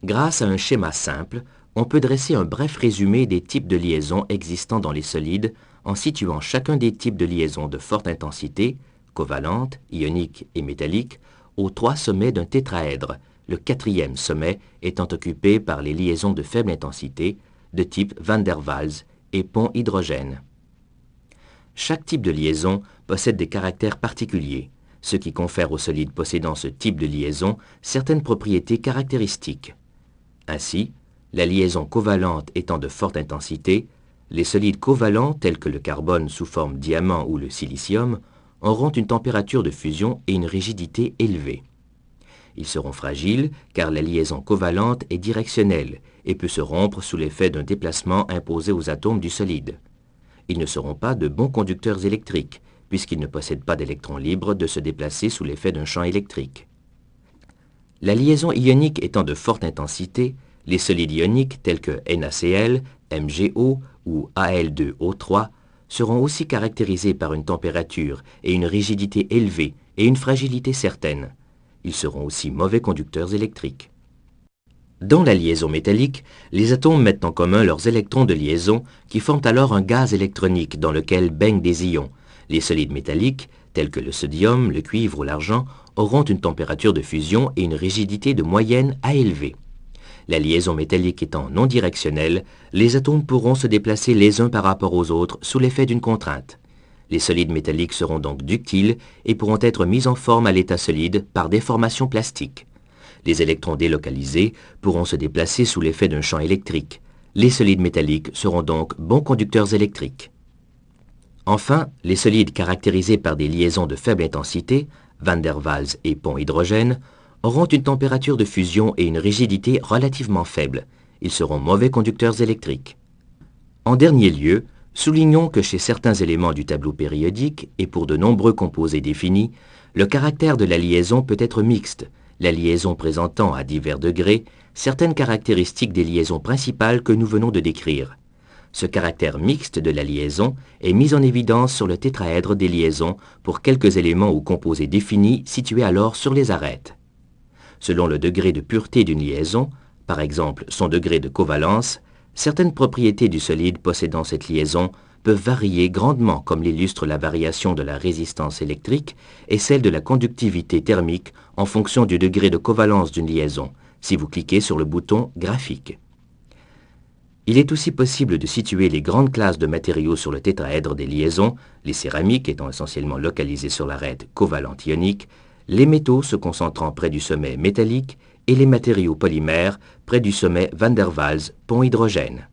Grâce à un schéma simple, on peut dresser un bref résumé des types de liaisons existant dans les solides en situant chacun des types de liaisons de forte intensité, covalentes, ioniques et métalliques, aux trois sommets d'un tétraèdre, le quatrième sommet étant occupé par les liaisons de faible intensité, de type van der Waals et pont hydrogène. Chaque type de liaison possède des caractères particuliers, ce qui confère aux solides possédant ce type de liaison certaines propriétés caractéristiques. Ainsi, la liaison covalente étant de forte intensité, les solides covalents tels que le carbone sous forme diamant ou le silicium auront une température de fusion et une rigidité élevée. Ils seront fragiles car la liaison covalente est directionnelle et peut se rompre sous l'effet d'un déplacement imposé aux atomes du solide. Ils ne seront pas de bons conducteurs électriques puisqu'ils ne possèdent pas d'électrons libres de se déplacer sous l'effet d'un champ électrique. La liaison ionique étant de forte intensité, les solides ioniques tels que NaCl, MgO ou Al2O3 seront aussi caractérisés par une température et une rigidité élevée et une fragilité certaine. Ils seront aussi mauvais conducteurs électriques. Dans la liaison métallique, les atomes mettent en commun leurs électrons de liaison qui forment alors un gaz électronique dans lequel baignent des ions. Les solides métalliques, tels que le sodium, le cuivre ou l'argent, auront une température de fusion et une rigidité de moyenne à élevée. La liaison métallique étant non directionnelle, les atomes pourront se déplacer les uns par rapport aux autres sous l'effet d'une contrainte. Les solides métalliques seront donc ductiles et pourront être mis en forme à l'état solide par déformation plastique. Les électrons délocalisés pourront se déplacer sous l'effet d'un champ électrique. Les solides métalliques seront donc bons conducteurs électriques. Enfin, les solides caractérisés par des liaisons de faible intensité, van der Waals et pont hydrogène, auront une température de fusion et une rigidité relativement faibles. Ils seront mauvais conducteurs électriques. En dernier lieu, soulignons que chez certains éléments du tableau périodique et pour de nombreux composés définis, le caractère de la liaison peut être mixte, la liaison présentant à divers degrés certaines caractéristiques des liaisons principales que nous venons de décrire. Ce caractère mixte de la liaison est mis en évidence sur le tétraèdre des liaisons pour quelques éléments ou composés définis situés alors sur les arêtes. Selon le degré de pureté d'une liaison, par exemple son degré de covalence, certaines propriétés du solide possédant cette liaison peuvent varier grandement comme l'illustre la variation de la résistance électrique et celle de la conductivité thermique en fonction du degré de covalence d'une liaison, si vous cliquez sur le bouton « Graphique ». Il est aussi possible de situer les grandes classes de matériaux sur le tétraèdre des liaisons, les céramiques étant essentiellement localisées sur l'arête covalente ionique, les métaux se concentrant près du sommet métallique et les matériaux polymères près du sommet van der Waals pont hydrogène.